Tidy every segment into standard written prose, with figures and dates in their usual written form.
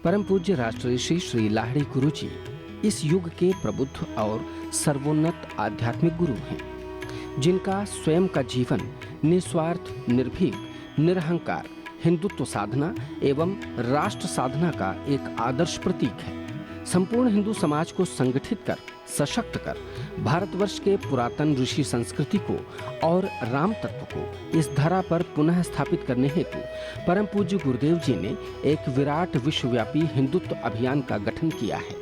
परम पूज्य राष्ट्रऋषि श्री लाहिड़ी गुरु जी इस युग के प्रबुद्ध और सर्वोन्नत आध्यात्मिक गुरु हैं, जिनका स्वयं का जीवन निस्वार्थ, निर्भीक, निरहंकार हिंदुत्व साधना एवं राष्ट्र साधना का एक आदर्श प्रतीक है। संपूर्ण हिंदू समाज को संगठित कर, सशक्त कर, भारतवर्ष के पुरातन ऋषि संस्कृति को और राम तत्व को इस धरा पर पुनः स्थापित करने हेतु परम पूज्य गुरुदेव जी ने एक विराट विश्वव्यापी हिंदुत्व अभियान का गठन किया है।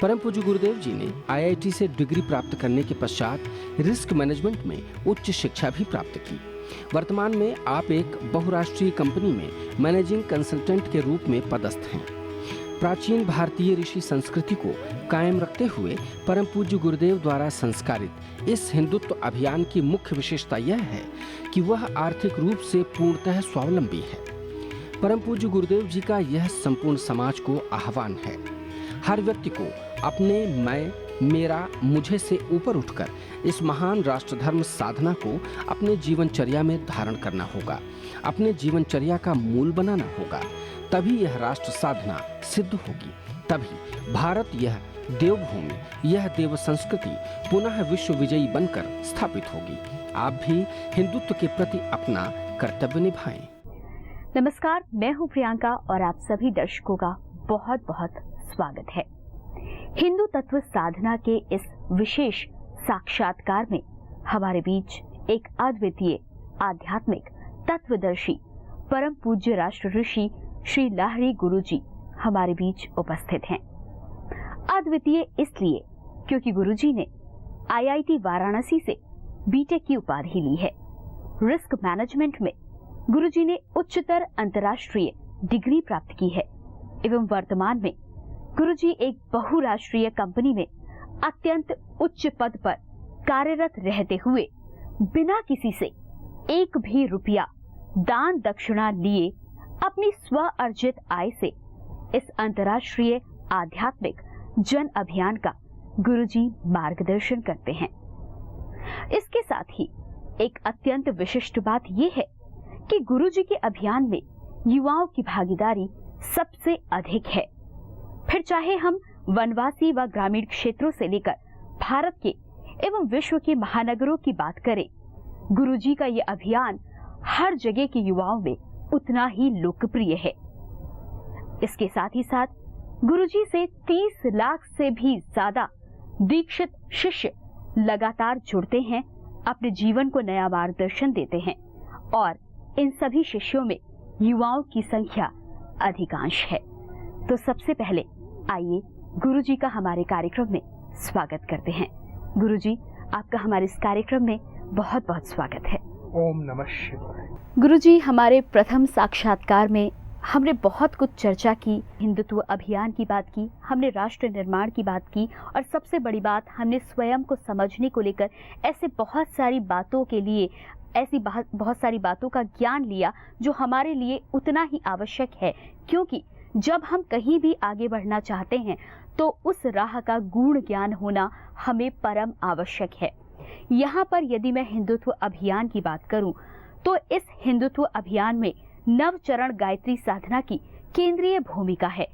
परम पूज्य गुरुदेव जी ने IIT से डिग्री प्राप्त करने के पश्चात रिस्क मैनेजमेंट में उच्च शिक्षा भी प्राप्त की। वर्तमान में आप एक बहुराष्ट्रीय कंपनी में मैनेजिंग कंसल्टेंट के रूप में पदस्थ हैं। प्राचीन भारतीय ऋषि संस्कृति को कायम रखते हुए परम पूज्य गुरुदेव द्वारा संस्कारित इस हिंदुत्व अभियान की मुख्य विशेषता यह है कि वह आर्थिक रूप से पूर्णतः स्वावलंबी है। परम पूज्य गुरुदेव जी का यह संपूर्ण समाज को आह्वान है। हर व्यक्ति को अपने मैं, मेरा, मुझे से ऊपर उठकर इस महान राष्ट्रधर्म साधना को अपने जीवनचर्या में धारण करना होगा, अपने जीवनचर्या का मूल बनाना होगा। तभी यह राष्ट्र साधना सिद्ध होगी, तभी भारत यह देवभूमि, यह देव संस्कृति पुनः विश्व विजयी बनकर स्थापित होगी। आप भी हिंदुत्व के प्रति अपना कर्तव्य निभाएं। नमस्कार, मैं हूं प्रियंका और आप सभी दर्शकों का बहुत बहुत स्वागत है। हिंदू तत्व साधना के इस विशेष साक्षात्कार में हमारे बीच एक अद्वितीय आध्यात्मिक तत्वदर्शी परम पूज्य राष्ट्र ऋषि श्री लाहिड़ी गुरु जी हमारे बीच उपस्थित हैं। अद्वितीय इसलिए क्योंकि गुरु जी ने IIT वाराणसी से BTech की उपाधि ली है। रिस्क मैनेजमेंट में गुरु जी ने उच्चतर अंतर्राष्ट्रीय डिग्री प्राप्त की है एवं वर्तमान में गुरुजी एक बहुराष्ट्रीय कंपनी में अत्यंत उच्च पद पर कार्यरत रहते हुए बिना किसी से एक भी रुपया दान दक्षिणा लिए अपनी स्व अर्जित आय से इस अंतर्राष्ट्रीय आध्यात्मिक जन अभियान का गुरुजी मार्गदर्शन करते हैं। इसके साथ ही एक अत्यंत विशिष्ट बात यह है कि गुरुजी के अभियान में युवाओं की भागीदारी सबसे अधिक है। फिर चाहे हम वनवासी व ग्रामीण क्षेत्रों से लेकर भारत के एवं विश्व के महानगरों की बात करें, गुरुजी का ये अभियान हर जगह के युवाओं में उतना ही लोकप्रिय है। इसके साथ ही साथ गुरुजी से 30 लाख से भी ज्यादा दीक्षित शिष्य लगातार जुड़ते हैं, अपने जीवन को नया मार्गदर्शन देते हैं और इन सभी शिष्यों में युवाओं की संख्या अधिकांश है। तो सबसे पहले आइए गुरुजी का हमारे कार्यक्रम में स्वागत करते हैं। गुरुजी, आपका हमारे इस कार्यक्रम में बहुत बहुत स्वागत है। ओम नमः शिवाय। गुरुजी, हमारे प्रथम साक्षात्कार में हमने बहुत कुछ चर्चा की, हिंदुत्व अभियान की बात की, हमने राष्ट्र निर्माण की बात की और सबसे बड़ी बात, हमने स्वयं को समझने को लेकर ऐसे बहुत सारी बातों के लिए ऐसी बहुत सारी बातों का ज्ञान लिया जो हमारे लिए उतना ही आवश्यक है, क्योंकि जब हम कहीं भी आगे बढ़ना चाहते हैं तो उस राह का गूढ़ ज्ञान होना हमें परम आवश्यक है। यहाँ पर यदि मैं हिंदुत्व अभियान की बात करूं तो इस हिंदुत्व अभियान में नवचरण गायत्री साधना की केंद्रीय भूमिका है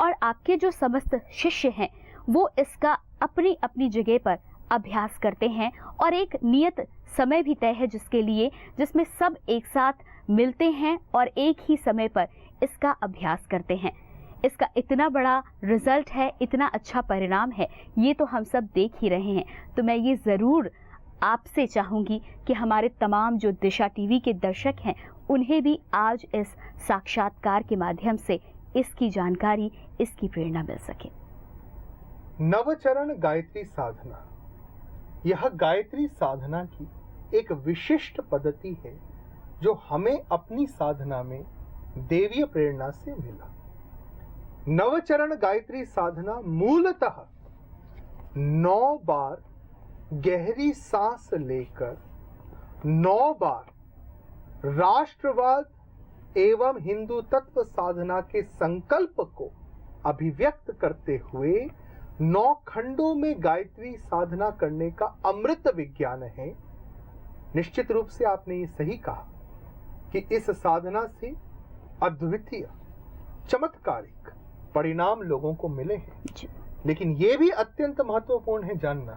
और आपके जो समस्त शिष्य हैं वो इसका अपनी अपनी जगह पर अभ्यास करते हैं और एक नियत समय भी तय है जिसमें सब एक साथ मिलते हैं और एक ही समय पर इसका अभ्यास करते हैं। इसका इतना बड़ा रिजल्ट है, इतना अच्छा परिणाम है, ये तो हम सब देख ही रहे हैं। तो मैं ये ज़रूर आपसे चाहूँगी कि हमारे तमाम जो दिशा टीवी के दर्शक हैं उन्हें भी आज इस साक्षात्कार के माध्यम से इसकी जानकारी, इसकी प्रेरणा मिल सके। नवचरण गायत्री साधना, यह गायत्री साधना की एक विशिष्ट पद्धति है जो हमें अपनी साधना में देवीय प्रेरणा से मिला। नवचरण गायत्री साधना मूलतः 9 बार गहरी सांस लेकर 9 बार राष्ट्रवाद एवं हिंदू तत्व साधना के संकल्प को अभिव्यक्त करते हुए 9 खंडों में गायत्री साधना करने का अमृत विज्ञान है। निश्चित रूप से आपने ये सही कहा कि इस साधना से अद्वितीय, चमत्कारिक परिणाम लोगों को मिले हैं। लेकिन ये भी अत्यंत महत्वपूर्ण है जानना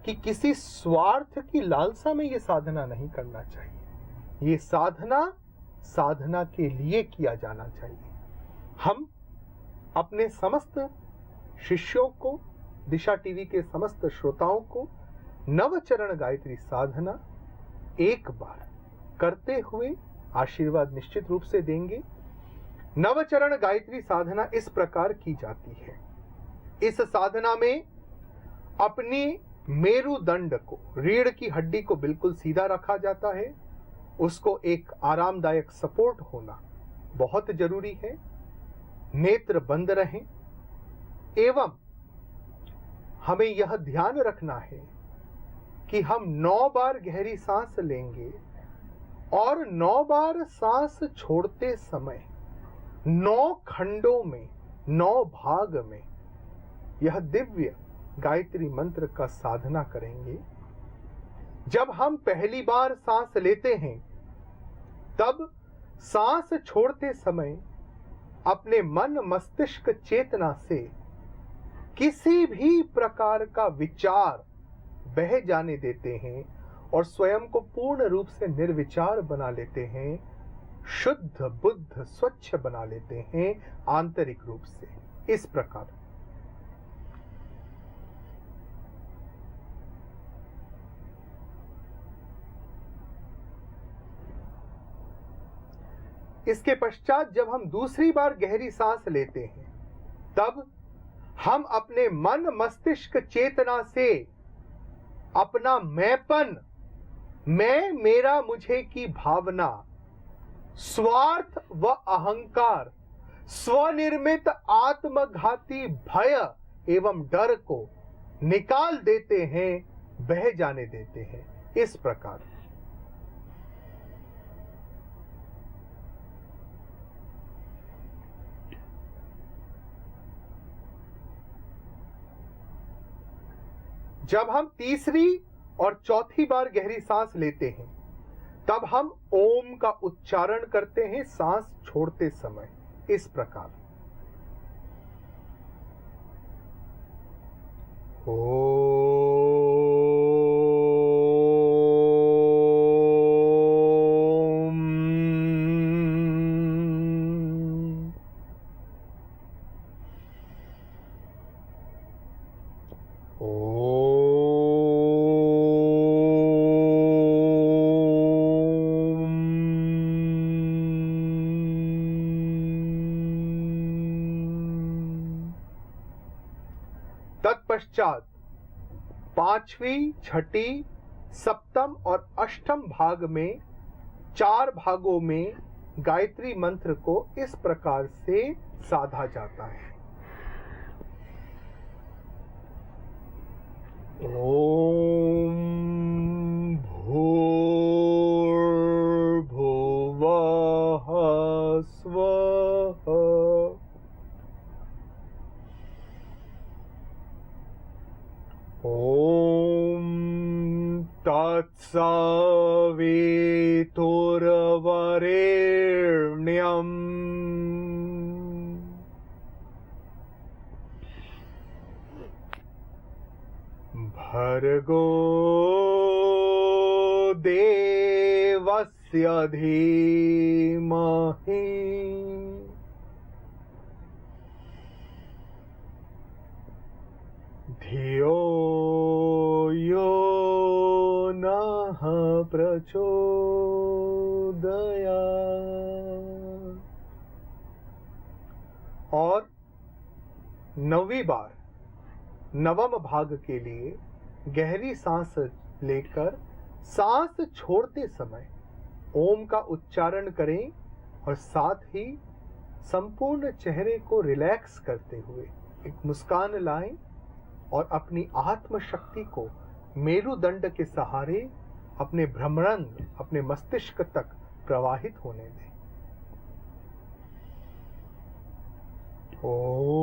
कि किसी स्वार्थ की लालसा में ये साधना नहीं करना चाहिए। ये साधना के लिए किया जाना चाहिए। हम अपने समस्त शिष्यों को, दिशा टीवी के समस्त श्रोताओं को नवचरण गायत्री साधना एक बार करते हुए आशीर्वाद निश्चित रूप से देंगे। नवचरण गायत्री साधना इस प्रकार की जाती है। इस साधना में अपनी मेरुदंड को, रीढ़ की हड्डी को बिल्कुल सीधा रखा जाता है। उसको एक आरामदायक सपोर्ट होना बहुत जरूरी है। नेत्र बंद रहें एवं हमें यह ध्यान रखना है कि हम 9 बार गहरी सांस लेंगे और 9 बार सांस छोड़ते समय 9 खंडों में, 9 भाग में यह दिव्य गायत्री मंत्र का साधना करेंगे। जब हम पहली बार सांस लेते हैं तब सांस छोड़ते समय अपने मन मस्तिष्क चेतना से किसी भी प्रकार का विचार बह जाने देते हैं और स्वयं को पूर्ण रूप से निर्विचार बना लेते हैं, शुद्ध बुद्ध स्वच्छ बना लेते हैं आंतरिक रूप से। इस प्रकार इसके पश्चात जब हम दूसरी बार गहरी सांस लेते हैं तब हम अपने मन मस्तिष्क चेतना से अपना मैंपन, मैं मेरा मुझे की भावना, स्वार्थ व अहंकार, स्वनिर्मित आत्मघाती भय एवं डर को निकाल देते हैं, बह जाने देते हैं। इस प्रकार जब हम तीसरी और चौथी बार गहरी सांस लेते हैं तब हम ओम का उच्चारण करते हैं सांस छोड़ते समय। इस प्रकार तत्पश्चात पांचवी, छठी, सप्तम और अष्टम भाग में 4 भागों में गायत्री मंत्र को इस प्रकार से साधा जाता है। ओम भूर्भुवः स्वः ओम तत्सवितुर्वरेण्यम् भर्गो देवस्य धीमहि धियो यो नः प्रचोदयात्। और 9वीं बार, 9वें भाग के लिए गहरी सांस लेकर सांस छोड़ते समय ओम का उच्चारण करें और साथ ही संपूर्ण चेहरे को रिलैक्स करते हुए एक मुस्कान लाएं और अपनी आत्म शक्ति को मेरुदंड के सहारे अपने भ्रमरंग, अपने मस्तिष्क तक प्रवाहित होने दें। ओम।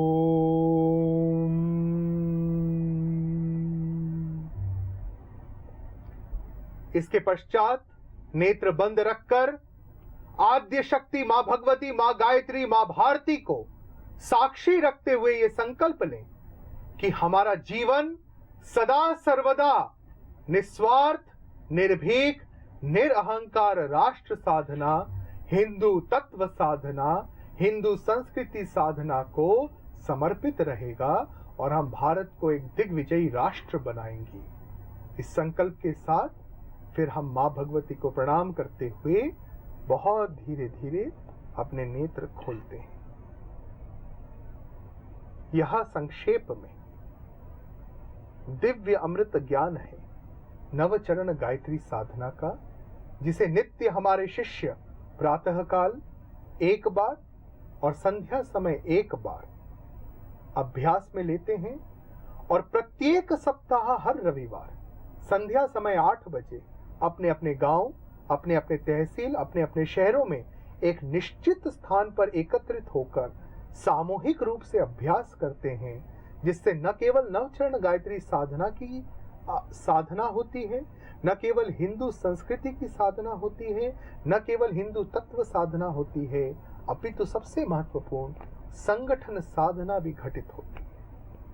इसके पश्चात नेत्र बंद रखकर आद्य शक्ति मां भगवती, मां गायत्री, मां भारती को साक्षी रखते हुए ये संकल्प लें कि हमारा जीवन सदा सर्वदा निस्वार्थ, निर्भीक, निरअहंकार राष्ट्र साधना, हिंदू तत्व साधना, हिंदू संस्कृति साधना को समर्पित रहेगा और हम भारत को एक दिग्विजयी राष्ट्र बनाएंगे। इस संकल्प के साथ फिर हम मां भगवती को प्रणाम करते हुए बहुत धीरे धीरे अपने नेत्र खोलते हैं। यह संक्षेप में दिव्य अमृत ज्ञान है नवचरण गायत्री साधना का, जिसे नित्य हमारे शिष्य प्रातःकाल एक बार और संध्या समय एक बार अभ्यास में लेते हैं और प्रत्येक सप्ताह हर रविवार संध्या समय 8 बजे अपने अपने गांव, अपने अपने तहसील, अपने अपने शहरों में एक निश्चित स्थान पर एकत्रित होकर सामूहिक रूप से अभ्यास करते हैं, जिससे न केवल नवचरण गायत्री साधना की साधना होती है, न केवल हिंदू संस्कृति की साधना होती है, न केवल हिंदू तत्व साधना होती है, अपितु सबसे महत्वपूर्ण संगठन साधना भी घटित होती है।